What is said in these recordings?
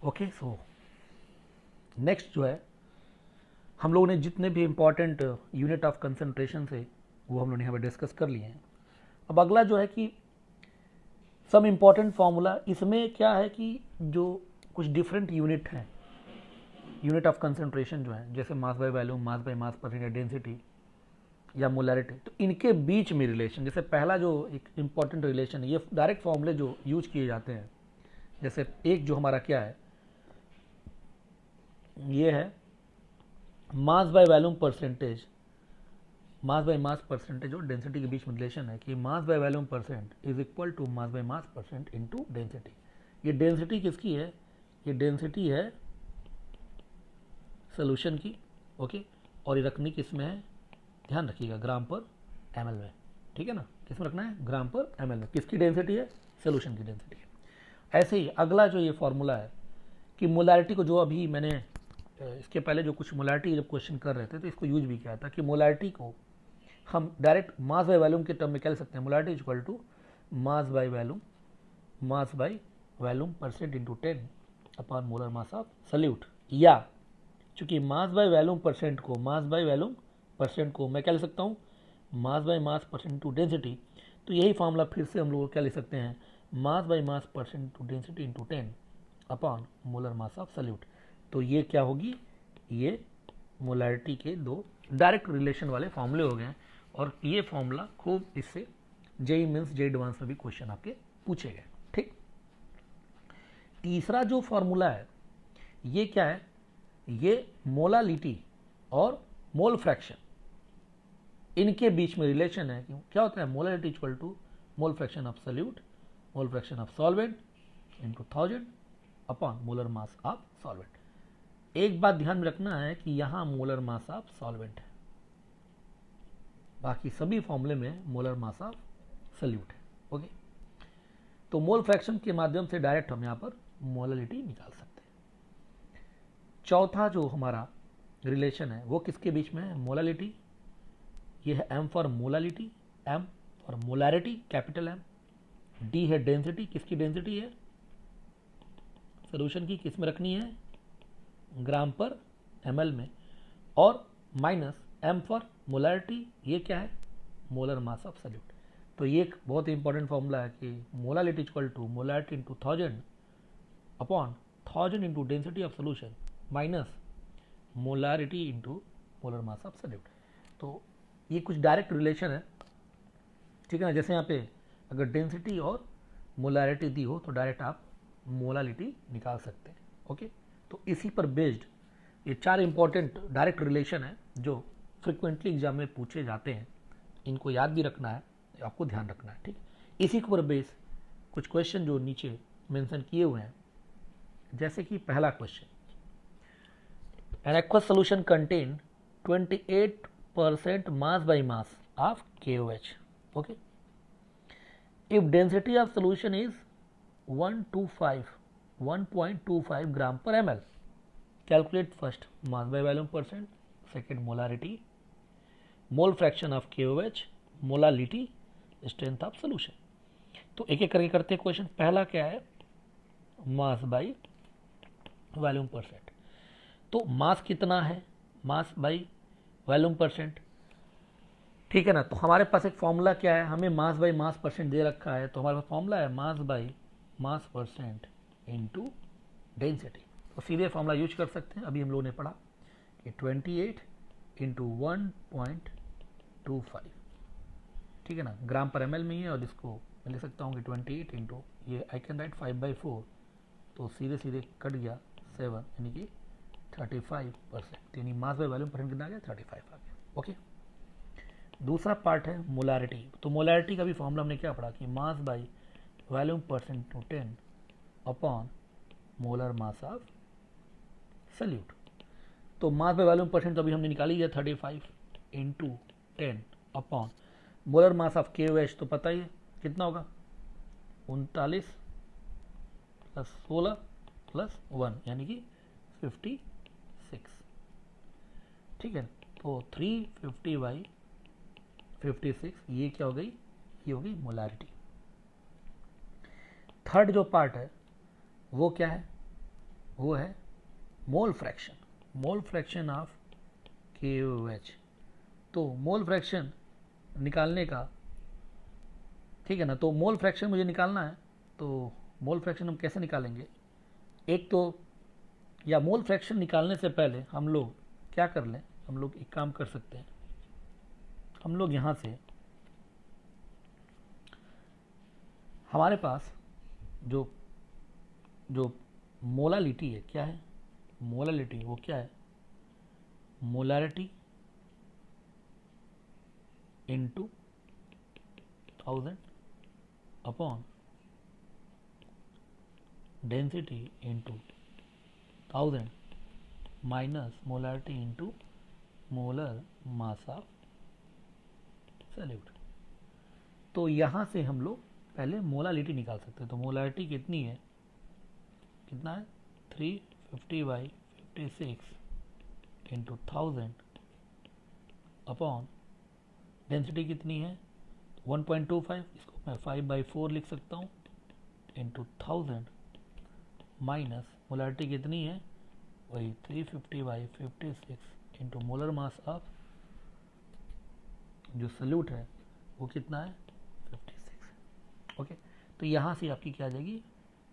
Okay, so next जो है, हम लोगों ने जितने भी इंपॉर्टेंट यूनिट ऑफ कंसंट्रेशन से वो हम लोग यहाँ पे डिस्कस कर लिए हैं। अब अगला जो है कि सम इम्पॉर्टेंट फार्मूला, इसमें क्या है कि जो कुछ डिफरेंट यूनिट हैं, यूनिट ऑफ कंसंट्रेशन जो है, जैसे मास by volume, mass by mass percent या डेंसिटी या मोलैरिटी, तो इनके बीच में रिलेशन, जैसे पहला जो एक इम्पॉर्टेंट रिलेशन है, ये डायरेक्ट फॉर्मूले जो यूज किए जाते हैं, जैसे एक जो हमारा क्या है, ये है mass by volume percentage, mass by mass percentage और डेंसिटी के बीच में रिलेशन है कि mass by volume percent is equal to mass by mass percent into density. ये डेंसिटी किसकी है? ये डेंसिटी है सोल्यूशन की, ओके, और ये रखनी किस में है? ध्यान रखिएगा, ग्राम पर एमएल में, ठीक है ना, किस में रखना है? ग्राम पर एमएल में। किसकी डेंसिटी है? सोल्यूशन की डेंसिटी है। ऐसे ही अगला जो ये फॉर्मूला है कि मोलैरिटी को, जो अभी मैंने इसके पहले जो कुछ मोलैरिटी जब क्वेश्चन कर रहे थे तो इसको यूज भी किया था कि मोलैरिटी को हम डायरेक्ट मास बाय वॉल्यूम के टर्म में कह सकते हैं। Molarity is equal to mass by volume, mass by volume percent into 10 upon molar mass of solute. या चूंकि मास बाय वॉल्यूम परसेंट को, मास बाय वॉल्यूम परसेंट को मैं क्या लिख सकता हूँ? मास by mass percent into density. तो यही फॉर्मूला फिर से हम लोग क्या लिख सकते हैं? मास by mass percent into density into 10 upon molar mass of solute. तो ये क्या होगी? ये मोलैरिटी के दो डायरेक्ट रिलेशन वाले फॉर्मूले हो गए, और ये फॉर्मूला खूब इससे जेई मीन्स जेई एडवांस में भी क्वेश्चन आपके पूछे गए। ठीक, तीसरा जो फॉर्मूला है ये क्या है? ये मोलालिटी और मोल फ्रैक्शन, इनके बीच में रिलेशन है। क्या होता है? Molality equal to mole fraction of solute, mole fraction of solvent into 1000 upon molar mass of solvent. एक बात ध्यान में रखना है कि यहां मोलर मास ऑफ सॉल्वेंट है, बाकी सभी फॉर्मूले में मोलर मास ऑफ सल्यूट है। ओके, तो मोल फ्रैक्शन के माध्यम से डायरेक्ट हम यहां पर मोलालिटी निकाल सकते हैं। चौथा जो हमारा रिलेशन है वो किसके बीच में है? मोलालिटी, ये है M for molality, M for molarity capital M, D है डेंसिटी, किसकी डेंसिटी है? सोल्यूशन की, किस में रखनी है? ग्राम पर एमएल में, और माइनस एम फॉर मोलैरिटी, ये क्या है? Molar mass of solute. तो ये एक बहुत ही इंपॉर्टेंट फॉर्मूला है कि molality equal to molarity into 1000 upon 1000 into density of solution minus molarity into molar mass of solute. तो ये कुछ डायरेक्ट रिलेशन है, ठीक है ना। जैसे यहाँ पे अगर डेंसिटी और मोलैरिटी दी हो तो डायरेक्ट आप मोलालिटी निकाल सकते हैं। ओके, तो इसी पर बेस्ड ये चार इंपॉर्टेंट डायरेक्ट रिलेशन है जो फ्रिक्वेंटली एग्जाम में पूछे जाते हैं। इनको याद भी रखना है, आपको ध्यान रखना है, ठीक। इसी के ऊपर बेस कुछ क्वेश्चन जो नीचे मेंशन किए हुए हैं, जैसे कि पहला question, an aqueous solution contain 28% mass by mass of KOH. Okay, if density of solution is 1.25 gram per ml, calculate first mass by volume percent, second molarity, mole fraction of KOH, molality, strength of solution. तो एक एक करके करते हैं question. पहला क्या है? Mass by volume percent. तो मास कितना है? मास बाई वॉल्यूम परसेंट, ठीक है ना। तो हमारे पास एक फॉर्मूला क्या है? हमें मास बाई मास परसेंट दे रखा है, तो हमारे पास फॉर्मूला है mass by mass percent into density. तो सीधे फॉर्मूला यूज कर सकते हैं। अभी हम लोगों ने पढ़ा कि 28 इंटू 1.25, ठीक है ना, ग्राम पर एमएल में ही है, और इसको मैं लिख सकता हूँ कि 28 इंटू ये आई कैन राइट 5/4, तो सीधे सीधे कट गया 7, यानी कि 35%, यानी मास बाय वॉल्यूम परसेंट कितना आ गया? 35 आ गया। ओके, दूसरा पार्ट है मोलारिटी। तो मोलारिटी का भी फॉर्मूला हमने क्या पढ़ा कि mass by volume percent to 10 upon molar mass of solute. तो मास बाय वॉल्यूम परसेंट तो अभी हमने निकाली है 35 into 10 upon molar mass of KOH, तो पता ही है कितना होगा? 39 प्लस 16 प्लस 1, यानी कि 56, ठीक है। तो 350/56, ये क्या हो गई? ये हो गई मोलारिटी। थर्ड जो पार्ट है वो क्या है? वो है मोल फ्रैक्शन ऑफ KOH। तो मोल फ्रैक्शन निकालने का, ठीक है ना, तो मोल फ्रैक्शन मुझे निकालना है। तो मोल फ्रैक्शन हम कैसे निकालेंगे? एक तो, या मोल फ्रैक्शन निकालने से पहले हम लोग क्या कर लें, हम लोग एक काम कर सकते हैं, हम लोग यहाँ से हमारे पास जो जो मोलालिटी है, क्या है मोलालिटी, वो क्या है, molarity into 1000 upon density into 1000 minus molarity into molar mass of solute. तो यहाँ से हम लोग पहले मोलालिटी निकाल सकते हैं। तो मोलारिटी कितनी है, कितना है 350/56 इंटू 1000 अपॉन डेंसिटी कितनी है 1.25, इसको मैं 5/4 लिख सकता हूँ, इंटू 1000 माइनस मोलारिटी कितनी है वही 350/56 इंटू मोलर मास ऑफ जो सल्यूट है वो कितना है 56। ओके, तो यहाँ से आपकी क्या आ जाएगी,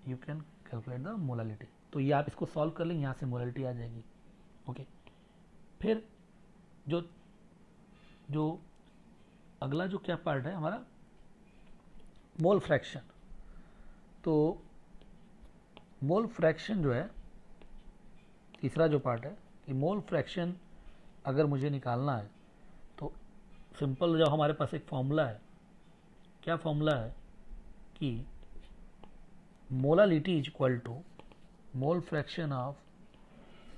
you can calculate the molality. तो ये आप इसको सॉल्व कर लेंगे, यहाँ से मोलालिटी आ जाएगी। ओके, फिर जो अगला जो क्या पार्ट है हमारा, मोल फ्रैक्शन। तो मोल फ्रैक्शन जो है तीसरा जो पार्ट है, कि मोल फ्रैक्शन अगर मुझे निकालना है तो सिंपल जो हमारे पास एक फॉर्मूला है, क्या फॉर्मूला है कि molality is equal to mole fraction of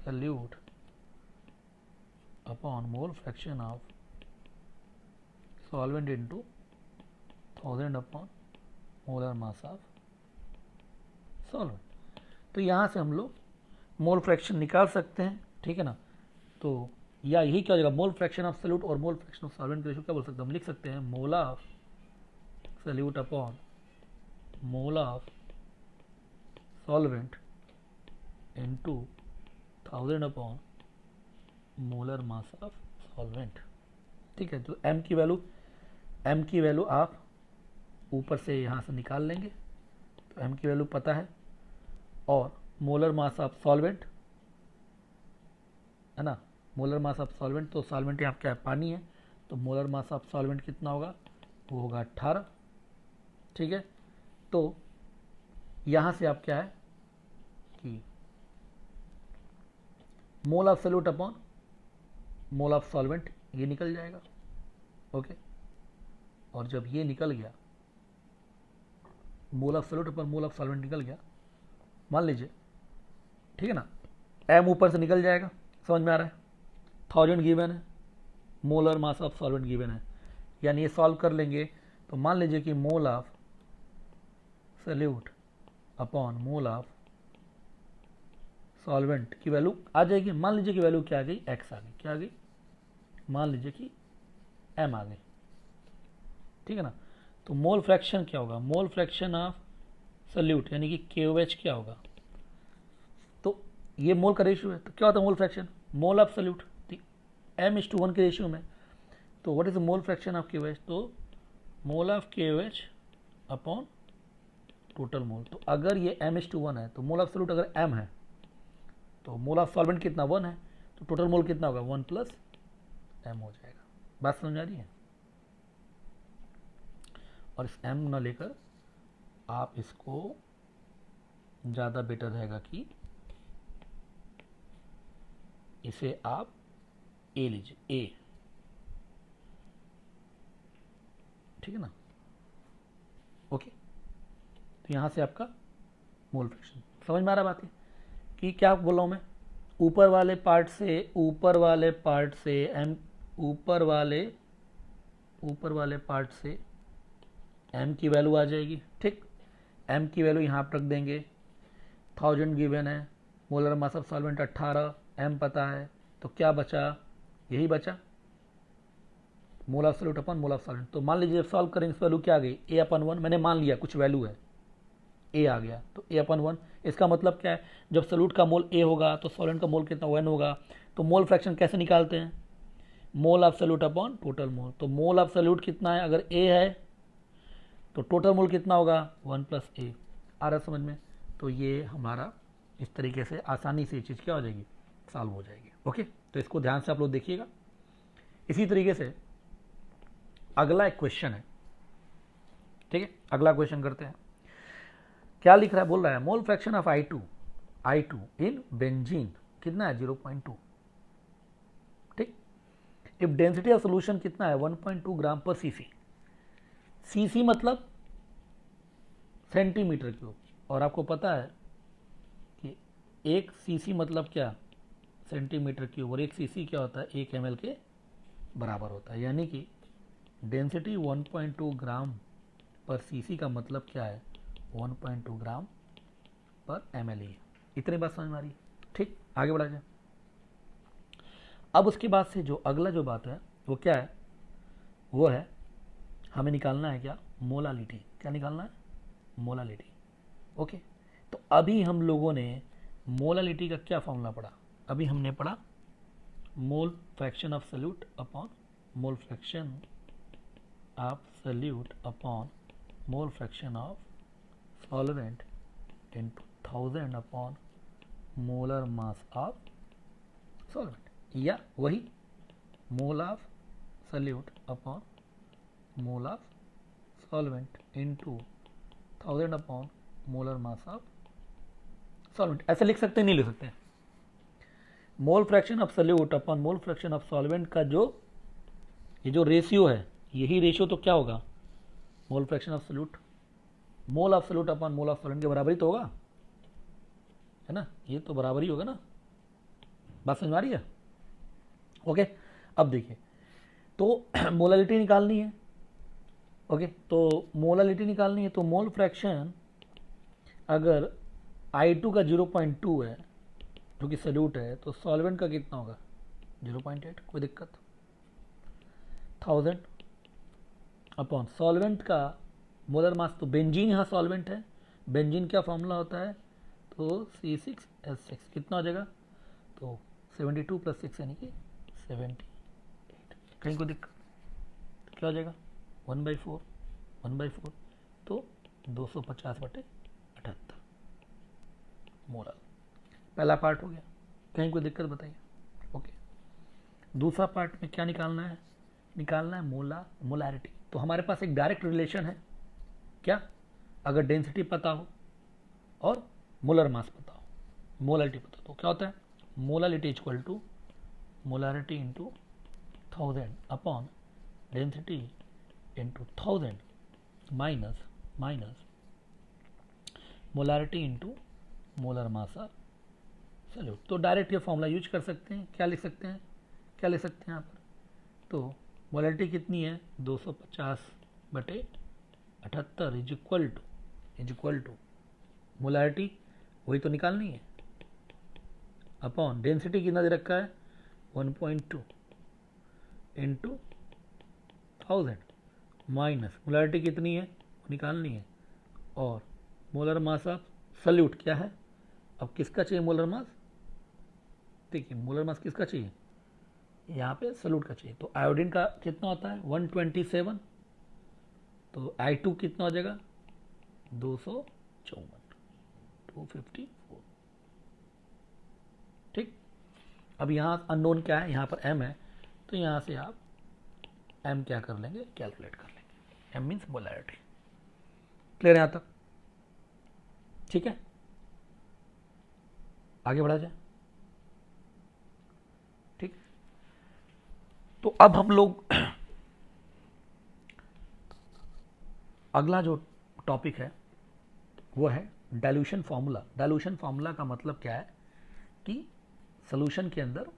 solute upon mole fraction of solvent into 1000 upon molar mass of solvent. तो यहाँ से हम लोग मोल फ्रैक्शन निकाल सकते हैं, ठीक है ना। तो या यही क्या हो जाएगा, मोल फ्रैक्शन ऑफ सल्यूट और मोल फ्रैक्शन ऑफ सॉल्वेंट के रेशियो क्या बोल सकते हैं, हम लिख सकते हैं मोला ऑफ सल्यूट अपॉन मोला of solvent into 1000 upon molar mass of solvent. ठीक है, तो m की वैल्यू आप ऊपर से यहाँ से निकाल लेंगे, तो m की वैल्यू पता है, और मोलर मास ऑफ सॉल्वेंट है ना, मोलर मास ऑफ सॉल्वेंट, तो सॉल्वेंट यहाँ क्या है, पानी है, तो मोलर मास ऑफ सॉल्वेंट कितना होगा, वो होगा 18। ठीक है, तो यहाँ से आप क्या है कि mole of solute upon mole of solvent ये निकल जाएगा। ओके, और जब ये निकल गया, mole of solute upon mole of solvent निकल गया, मान लीजिए, ठीक है ना, m ऊपर से निकल जाएगा, समझ में आ रहा है, 1000 गिवन है, molar mass of solvent given है, यानी ये सॉल्व कर लेंगे तो मान लीजिए कि mole of solute upon mole of solvent की वैल्यू आ जाएगी, मान लीजिए कि वैल्यू क्या आ गई, x आ गई, क्या आ गई, मान लीजिए कि m आ गई। ठीक है ना, तो मोल फ्रैक्शन क्या होगा, मोल फ्रैक्शन ऑफ सॉल्यूट यानी कि KOH क्या होगा, तो ये मोल का रेशियो है, तो क्या होता है mole fraction, mole of solute m:1 के रेशियो में। तो what is the mole fraction of KOH, तो mole of KOH upon total mole. तो अगर ये m:1 है, तो मोल ऑफ सॉल्यूट अगर m है, तो मोल ऑफ सॉल्वेंट कितना 1 है, तो टोटल मोल कितना होगा 1 + m हो जाएगा। बात समझ आ रही है, और इस m ना लेकर आप इसको ज़्यादा बेटर रहेगा कि इसे आप a लीजिए, a, ठीक है ना। ओके, तो यहाँ से आपका मोल फ्रैक्शन समझ में आ रहा बात है कि क्या बोल रहा हूँ मैं, ऊपर वाले पार्ट से m, ऊपर वाले पार्ट से m की वैल्यू आ जाएगी। ठीक, m की वैल्यू यहाँ पर रख देंगे, 1000 गिवन है, molar mass of solvent 18, m पता है, तो क्या बचा, यही बचा mole of solute upon mole of solvent. तो मान लीजिए सॉल्व करेंगे, इस वैल्यू क्या आ गई, a/1, मैंने मान लिया कुछ वैल्यू है ए आ गया, तो A/1। इसका मतलब क्या है, जब सॉल्यूट का मोल ए होगा तो सॉल्वेंट का मोल कितना 1 होगा। तो मोल फ्रैक्शन कैसे निकालते हैं, mole of solute upon total mole. तो मोल ऑफ सॉल्यूट कितना है, अगर ए है तो टोटल मोल कितना होगा 1 + A। आ रहा समझ में। तो ये हमारा इस तरीके से आसानी से ये चीज़ क्या हो जाएगी, सॉल्व हो जाएगी। ओके, तो इसको ध्यान से आप लोग देखिएगा। इसी तरीके से अगला एक क्वेश्चन है, ठीक है, अगला क्वेश्चन करते हैं। क्या लिख रहा है, बोल रहा है मोल fraction of I2 in benzene कितना है 0.2। ठीक, इफ डेंसिटी ऑफ सोल्यूशन कितना है 1.2 ग्राम पर सीसी। सीसी मतलब सेंटीमीटर क्यूब, और आपको पता है कि एक सीसी मतलब क्या, सेंटीमीटर क्यूब, और एक सीसी क्या होता है 1 ml के बराबर होता है। यानी कि डेंसिटी 1.2 ग्राम पर सीसी का मतलब क्या है 1.2 ग्राम पर ml ही है। इतनी बात समझ में आ रही है। ठीक, आगे बढ़ा जाए। अब उसके बाद से जो अगला जो बात है वो क्या है, वो है हमें निकालना है क्या, मोलालिटी। क्या निकालना है, मोलालिटी। ओके, तो अभी हम लोगों ने मोलालिटी का क्या फॉर्मूला पढ़ा, अभी हमने पढ़ा मोल fraction of solute upon mole fraction of solute upon mole fraction of solvent into 1000 upon molar mass of solvent, या वही mole of solute upon mole of solvent into 1000 upon molar mass of solvent. ऐसे लिख सकते हैं, नहीं लिख सकते हैं। मोल fraction of solute upon mole fraction of solvent का जो ये जो रेशियो है, यही रेशियो तो क्या होगा, मोल fraction of solute, mole of solute upon mole of solvent के बराबर ही तो होगा, है ना, ये तो बराबर ही होगा ना। बात समझ में आ रही है। ओके, अब देखिए, तो मोलालिटी निकालनी है। ओके, तो मोलालिटी निकालनी है, तो मोल फ्रैक्शन अगर I2 का 0.2 है जो कि सॉल्यूट है, तो सॉल्वेंट का कितना होगा 0.8। कोई दिक्कत, 1000 अपॉन सॉल्वेंट का मोलर मास, तो बेंजीन यहाँ सॉल्वेंट है, बेंजीन क्या फॉर्मूला होता है, तो C6H6 कितना हो जाएगा, तो 72 + 6 यानी कि 78। कहीं को दिक्कत, तो क्या हो जाएगा 1/4 तो 250/78 मोलर। पहला पार्ट हो गया, कहीं कोई दिक्कत बताइए। ओके, दूसरा पार्ट में क्या निकालना है, निकालना है मोलारिटी। तो हमारे पास एक डायरेक्ट रिलेशन है, क्या, अगर डेंसिटी पता हो और मोलर मास पता हो, मोलारिटी पता हो, तो क्या होता है molality equal to molarity into 1000 upon density into 1000 minus molarity into molar mass of solute. तो डायरेक्ट ये फॉर्मूला यूज कर सकते हैं। क्या लिख सकते हैं, क्या लिख सकते हैं यहाँ पर, तो मोलारिटी कितनी है 250/78 इज इक्वल टू मोलारिटी वही तो निकालनी है, अपॉन डेंसिटी कितना दे रखा है 1.2 इंटू 1000 माइनस मोलारिटी कितनी है वो निकालनी है, और मोलर मास ऑफ सॉल्यूट क्या है। अब किसका चाहिए मोलर मास, देखिए मोलर मास किसका चाहिए, यहाँ पे सॉल्यूट का चाहिए। तो आयोडीन का कितना होता है 127, तो I2 कितना हो जाएगा 254। ठीक, अब यहाँ अननोन क्या है, यहाँ पर M है, तो यहाँ से आप M क्या कर लेंगे, कैलकुलेट कर लेंगे। M means molarity. क्लियर है यहाँ तक, ठीक है, आगे बढ़ा जाए। ठीक, तो अब हम लोग अगला जो टॉपिक है वो है डाइल्यूशन फार्मूला। डाइल्यूशन फार्मूला का मतलब क्या है कि सॉल्यूशन के अंदर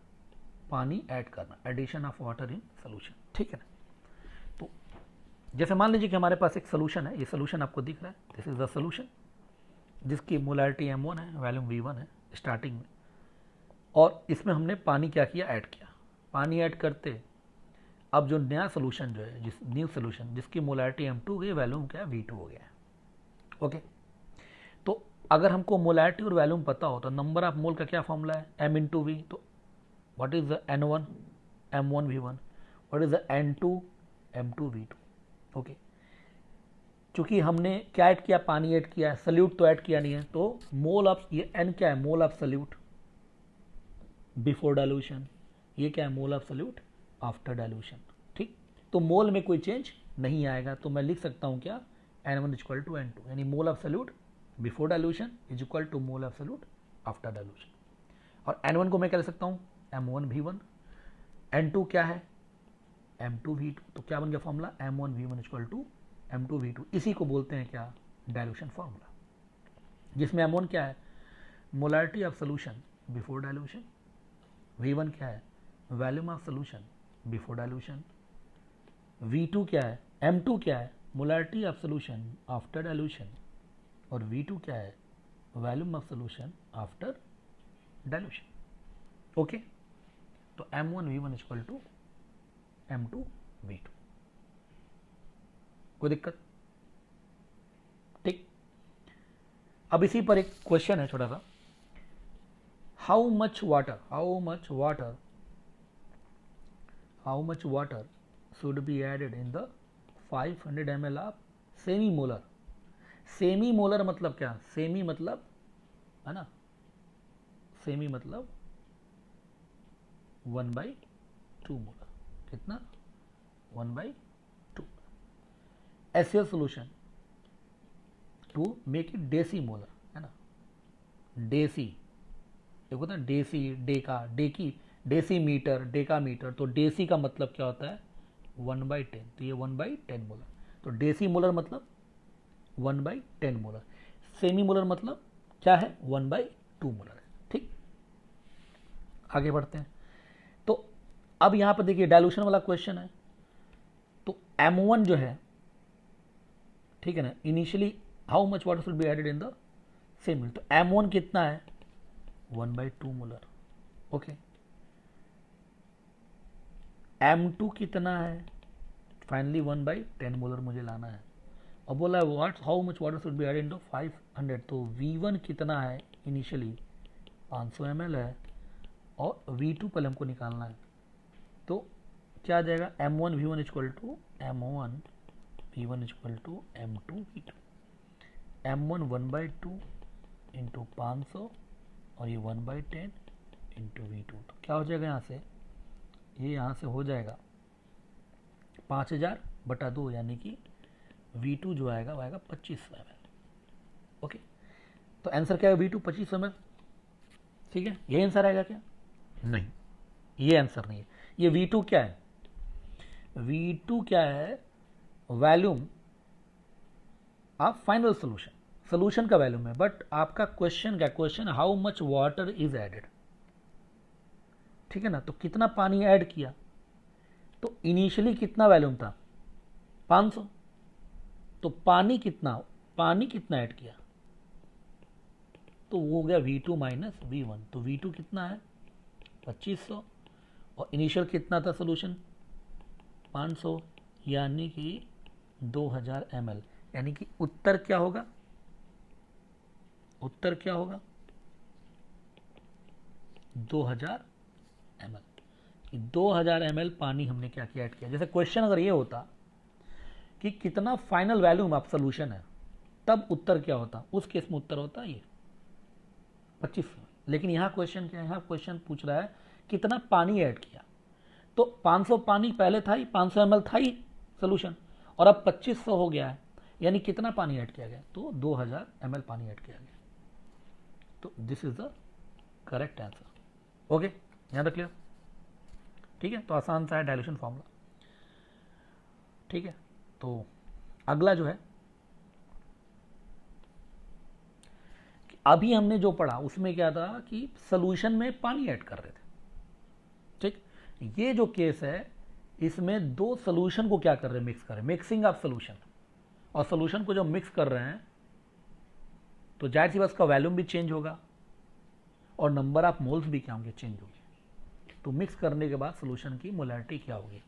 पानी ऐड करना, addition of water in solution, ठीक है ना। तो जैसे मान लीजिए कि हमारे पास एक सॉल्यूशन है, ये सॉल्यूशन आपको दिख रहा है, दिस इज द सॉल्यूशन जिसकी मोलैरिटी M1 है, वॉल्यूम V1 है स्टार्टिंग में, और इसमें हमने पानी क्या किया, ऐड किया। पानी ऐड करते अब जो नया सोल्यूशन जो है, जिस न्यू सोल्यूशन जिसकी मोलैरिटी M2 गई, वॉल्यूम क्या है V2 हो गया है। ओके, अगर हमको मोलैरिटी और वैल्यूम पता हो तो नंबर ऑफ मोल का क्या फॉर्मूला है, m इंटू वी। तो what is the N1, M1 V1, what is the N2, M2 V2। Okay, चूंकि हमने क्या ऐड किया, पानी ऐड किया है, सल्यूट तो ऐड किया नहीं है, तो मोल ऑफ, ये N क्या है, मोल ऑफ सल्यूट बिफोर डाइल्यूशन, ये क्या है, मोल ऑफ सल्यूट आफ्टर डाइल्यूशन। ठीक, तो मोल में कोई चेंज नहीं आएगा, तो मैं लिख सकता हूं क्या, N1 is equal to N2, यानी mole of solute before dilution is equal to mole of solute after dilution. और N1 को मैं क्या लिख सकता हूं, M1 V1, N2 क्या है, M2 V2। तो क्या बन गया formula, M1 V1 equal to M2 V2। इसी को बोलते हैं क्या, डाइल्यूशन फॉर्मूला, जिसमें M1 क्या है, molarity of solution before dilution, V1 क्या है, volume of solution before dilution, V2 क्या है, M2 क्या है, molarity of solution after dilution, और V2 क्या है, volume of solution after dilution. Okay, तो M1 V1 equal to M2 V2। कोई दिक्कत, ठीक। अब इसी पर एक क्वेश्चन है छोटा सा, how much water should be added in the 500 ml of semi molar. Semi molar मतलब क्या, सेमी मतलब है ना, सेमी मतलब 1/2 मोलर, कितना, 1/2 एसियल solution to make it deci molar, है ना, डेसी, एक होता है डेसी, डेका, डेकी, डेसी मीटर, डेका मीटर। तो डेसी का मतलब क्या होता है, 1/10, तो ये 1/10 मोलर। तो डेसी मोलर मतलब 1/10 मोलर, सेमी मोलर मतलब क्या है, 1/2 मोलर है। ठीक, आगे बढ़ते हैं। तो अब यहां पर देखिए डाइल्यूशन वाला क्वेश्चन है, तो M1 जो है, ठीक है ना, initially how much water should be added in the semi, तो M1 कितना है, 1/2 मोलर। ओके, M2 कितना है, फाइनली 1/10 मोलर मुझे लाना है। और बोला what, how much water should be added into 500, तो V1 कितना है, इनिशियली 500 ml है, और V2 पहले हमको निकालना है। तो क्या आ जाएगा, M1 V1 equal to M1 V1 equal to M2 V2, M1 1/2 into 500 और ये 1/10 इंटू V2। तो क्या हो जाएगा यहाँ से, ये यहाँ से हो जाएगा 5000/2, यानी कि V2 जो आएगा वो आएगा 2500 ml। ओके, तो आंसर क्या है, V2 2500 ml। ठीक है, ये आंसर आएगा क्या, नहीं, ये आंसर नहीं है। ये V2 क्या है, V2 क्या है, volume of final solution, solution का वॉल्यूम है। बट आपका क्वेश्चन क्या, question how much water is added, ठीक है ना, तो कितना पानी ऐड किया, तो इनिशियली कितना वॉल्यूम था, 500, तो पानी कितना ऐड किया, तो वो हो गया V2 माइनस V1। तो V2 कितना है, 2500, और इनिशियल कितना था सोल्यूशन, 500, यानी कि 2000 ml, यानी कि उत्तर क्या होगा, उत्तर क्या होगा, 2000 ml। 2000 ml पानी हमने क्या किया, ऐड किया। जैसे क्वेश्चन अगर ये होता कि कितना फाइनल वॉल्यूम ऑफ सोल्यूशन है, तब उत्तर क्या होता, उस केस में उत्तर होता ये 2500। लेकिन यहाँ क्वेश्चन क्या है, यहाँ क्वेश्चन पूछ रहा है कितना पानी ऐड किया, तो 500 पानी पहले था ही, 500 ml था ही सोल्यूशन, और अब 2500 हो गया है, यानी कितना पानी ऐड किया गया, तो 2000 ml पानी ऐड किया गया। तो this is the correct answer. Okay, यहाँ तक क्लियर, ठीक है। तो आसान सा है डाइल्यूशन फॉर्मूला, ठीक है। तो अगला जो है, अभी हमने जो पढ़ा उसमें क्या था कि सोल्यूशन में पानी ऐड कर रहे थे, ठीक। ये जो केस है, इसमें दो सोल्यूशन को क्या कर रहे हैं, मिक्स कर रहे हैं, मिक्सिंग ऑफ सोल्यूशन। और सोल्यूशन को जब मिक्स कर रहे हैं तो जाहिर सी बात उसका वॉल्यूम भी चेंज होगा और नंबर ऑफ मोल्स भी क्या होंगे, चेंज होंगे। तो मिक्स करने के बाद सोल्यूशन की मोलैरिटी क्या होगी,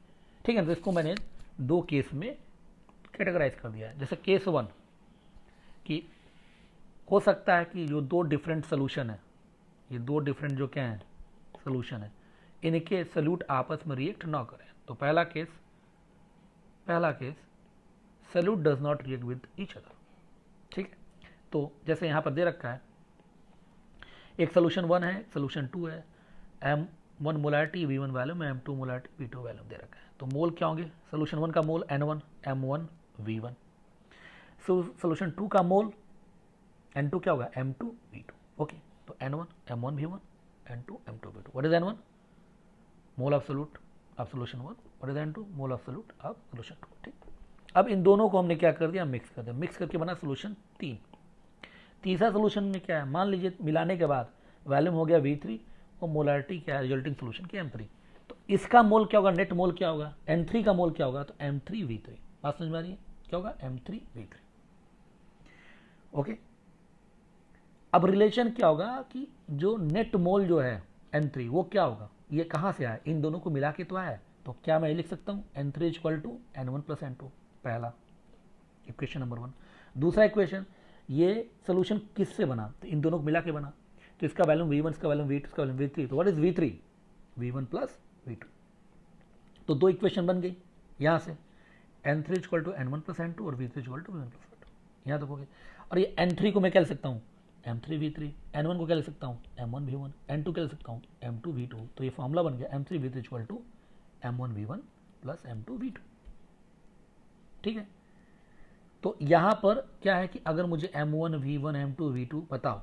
ठीक है। तो इसको मैंने दो केस में कैटेगराइज कर दिया है। जैसे केस 1 कि हो सकता है कि जो दो डिफरेंट सोल्यूशन है, ये दो डिफरेंट जो क्या है सोल्यूशन है, इनके सल्यूट आपस में रिएक्ट ना करें। तो पहला case solute does not react with each other. ठीक है, तो जैसे यहां पर दे रखा है एक सोल्यूशन 1 है, सोल्यूशन 2 है, M1 molarity V1 volume, M2 molarity V2 volume दे रखा है। तो मोल क्या होंगे, सोल्यूशन 1 का मोल N1 M1 V1, सोल्यूशन 2 का मोल N2 क्या होगा M2 V2। ओके, तो N1 M1 V1, N2 M2 V2। What is N1? Mole of solute of solution 1। What is N2? Mole of solute of solution 2। ठीक, अब इन दोनों को हमने क्या कर दिया, मिक्स कर दिया। मिक्स करके बना सोल्यूशन 3। तीसरा सोल्यूशन में क्या है, मान लीजिए मिलाने के बाद वैल्यूम हो गया V3 और मोलारिटी क्या है रिजल्टिंग सोल्यूशन की M3। तो इसका मोल क्या होगा, नेट मोल क्या होगा, N3 का मोल क्या होगा, तो M3V3। बात समझ में आ रही है, क्या होगा M3V3। ओके, अब रिलेशन क्या होगा कि जो नेट मोल जो है N3 वो क्या होगा, ये कहां से आया, इन दोनों को मिला के तो आया है। तो क्या मैं लिख सकता हूं N3 equal to N1 plus N2, पहला इक्वेशन नंबर 1। दूसरा इक्वेशन, ये सोल्यूशन किससे बना, तो इन दोनों को मिला के बना। तो इसका वैल्यूम V1, इसका वैल्यूम V2, इसका वैल्यूम V3। तो what is V3? V1 plus V2। तो दो इक्वेशन बन गई यहां से, N3 equal to N1 plus N2 और V3 equal to V1 plus V2। यहां देखोगे, और ये N3 को मैं क्या लिख सकता हूं M3V3, N1 को क्या लिख सकता हूं M1V1, N2 क्या लिख सकता हूं M2V2। तो ये फॉर्मूला बन गया M3V3 equal to M1V1 plus M2V2। ठीक है, तो यहां पर क्या है कि अगर मुझे M1 V1 M2 V2 बताओ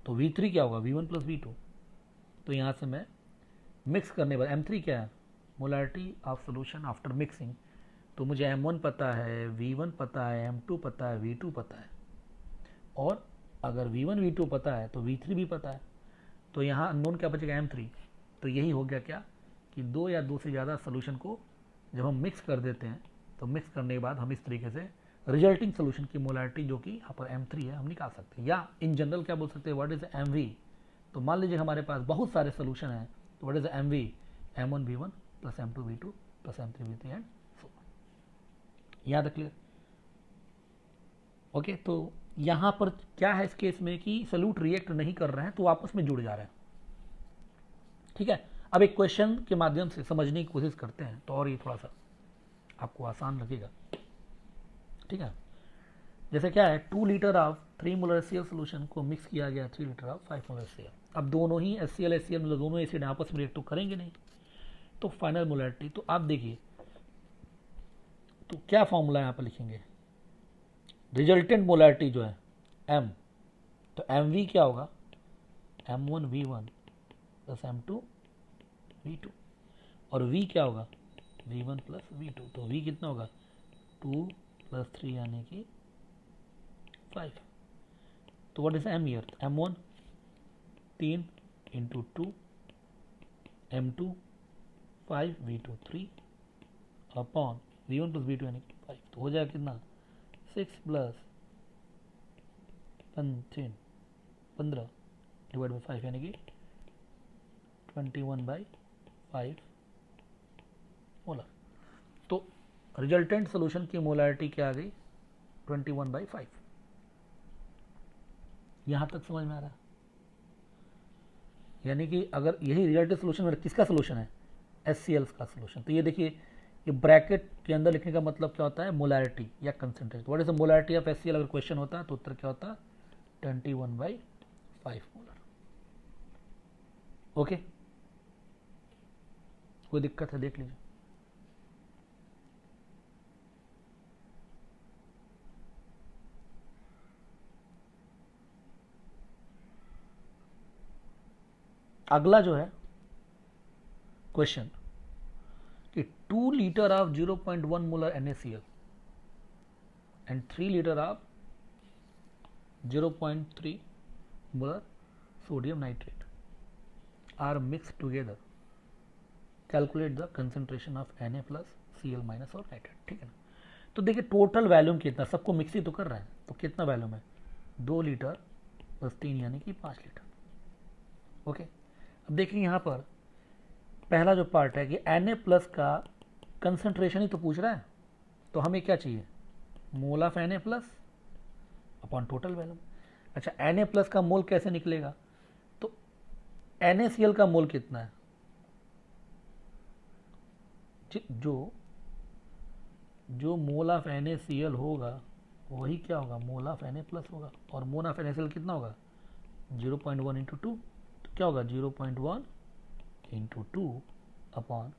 तो V3 क्या होगा V1 प्लस V2। तो यहां से मैं मिक्स करने पर M3 क्या है, molarity of solution after mixing. तो मुझे M1 पता है, V1 पता है, M2 पता है, V2 पता है, और अगर V1 V2 पता है तो V3 भी पता है। तो यहाँ अननोन क्या बचेगा M3। तो यही हो गया क्या कि दो या दो से ज़्यादा सोल्यूशन को जब हम मिक्स कर देते हैं तो मिक्स करने के बाद हम इस तरीके से रिजल्टिंग सोल्यूशन की मोलारिटी जो कि यहाँ पर M3 है हम निकाल सकते हैं। या इन जनरल क्या बोल सकते हैं, व्हाट इज MV। तो मान लीजिए हमारे पास बहुत सारे सोल्यूशन हैं, तो what is MV, M1 V1 plus M2 V2 plus M3 V3 and so. यहाँ तक क्लियर? ओके, तो यहाँ पर क्या है इस केस में कि सोल्यूट रिएक्ट नहीं कर रहे हैं तो आपस में जुड़ जा रहे हैं। ठीक है, अब एक क्वेश्चन के माध्यम से समझने की कोशिश करते हैं तो और ये थोड़ा सा आपको आसान लगेगा। ठीक है, जैसे क्या है 2 litre of 3 molar HCl solution को मिक्स किया गया 3 लीटर ऑफ 5 मोलर HCl। अब दोनों ही HCl मतलब दोनों एसिड आपस में रिएक्ट तो करेंगे नहीं, तो फाइनल मोलरिटी, तो आप देखिए तो क्या फॉर्मूला यहाँ पर लिखेंगे, रिजल्टेंट मोलरिटी जो है M, तो MV क्या होगा M1 V1 plus M2 V2, और V क्या होगा V1 प्लस V2। तो V कितना होगा 2 प्लस 3 यानी कि 5। तो what is M here, M1 3 into 2, M2 5, V2 3 upon V1 plus V2 यानी कि 5। तो हो जाएगा कितना 6 प्लस 15 डिवाइड बाई 5 यानी कि 21/5 मोलर। तो रिजल्टेंट सोल्यूशन की मोलारिटी क्या आ गई 21/5। यहां तक समझ में आ रहा है? यानी कि अगर यही रिजल्टेंट सोल्यूशन किसका सोल्यूशन है HCl का सोल्यूशन, तो ये देखिए ये ब्रैकेट के अंदर लिखने का मतलब क्या होता है मोलारिटी या concentration. What is the molarity of HCl, अगर क्वेश्चन होता तो उत्तर क्या होता 21/5 मोलर। ओके, कोई दिक्कत है देख लीजिए। अगला जो है क्वेश्चन कि 2 litre of 0.1 molar NaCl and 3 litre of 0.3 molar sodium nitrate are mix together, calculate the concentration of Na plus Cl minus और नाइट्रेट। ठीक है ना, तो देखिए टोटल वैल्यूम कितना, सबको मिक्स ही तो कर रहे हैं, तो कितना वैल्यूम है 2 लीटर प्लस 3 यानी कि 5 लीटर। ओके, अब देखिए यहाँ पर पहला जो पार्ट है कि Na प्लस का कंसंट्रेशन ही तो पूछ रहा है, तो हमें क्या चाहिए mole of Na plus upon total volume. अच्छा, Na+ का मोल कैसे निकलेगा? तो NaCl का मोल कितना है? जो मोल ऑफ NaCl होगा वही क्या होगा, मोल ऑफ Na+ होगा। और मोल ऑफ NaCl कितना होगा? 0.1 इंटू 2। तो क्या होगा? 0.1 इंटू 2 अपॉन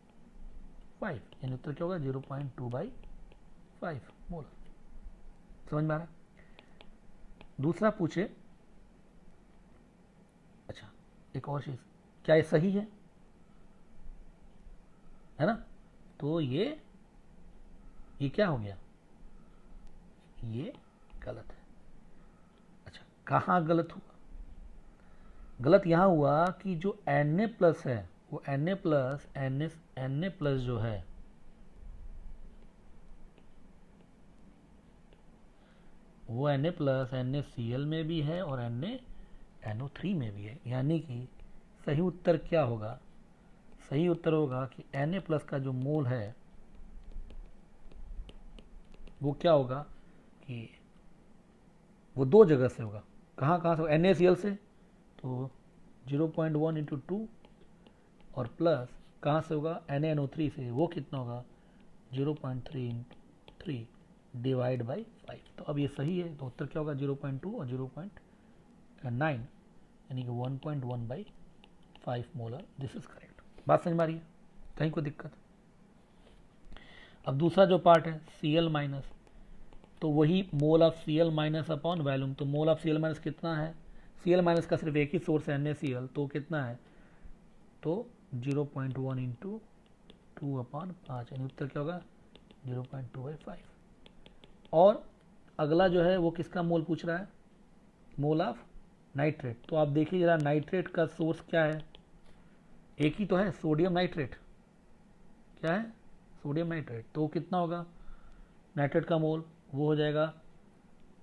5, यानी उत्तर क्या होगा? 0.2/5 मोल। समझ में आ रहा है? दूसरा पूछे, अच्छा एक और चीज, क्या ये सही है ना? तो ये क्या हो गया? ये गलत है। अच्छा, कहाँ गलत हुआ? गलत यहां हुआ कि जो Na+ है वो Na+ जो है वो Na+ NaCl में भी है और NaNO3 में भी है। यानी कि सही उत्तर क्या होगा? सही उत्तर होगा कि Na+ का जो मोल है वो क्या होगा कि वो दो जगह से होगा। कहाँ कहाँ से? NaCl से, तो 0.1 इंटू 2, और प्लस कहाँ से होगा? NaNO3 से, वो कितना होगा? 0.3 इंटू 3 डिवाइड बाई 5। तो अब ये सही है, तो उत्तर क्या होगा? 0.2 और 0.9, यानी कि 1.1/5 मोलर। This is correct. बात समझ में आ रही है? कहीं कोई दिक्कत? अब दूसरा जो पार्ट है Cl-, तो वही mole of Cl- upon volume. तो मोल ऑफ Cl- कितना है? Cl- का सिर्फ एक ही सोर्स है NaCl, तो कितना है? तो 0.1 इंटू 2 अपॉन 5, यानी उत्तर क्या होगा? 0.2/5। और अगला जो है वो किसका मोल पूछ रहा है? Mole of nitrate. तो आप देखिए जरा, नाइट्रेट का सोर्स क्या है? एक ही तो है, सोडियम नाइट्रेट। क्या है? Sodium nitrate. तो कितना होगा नाइट्रेट का मोल? वो हो जाएगा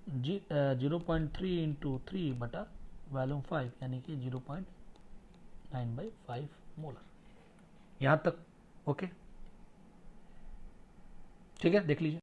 0.3 इंटू 3 बटा वैल्यूम 5, यानी कि 0.9/5 मोलर। यहाँ तक ओके? ठीक है, देख लीजिए।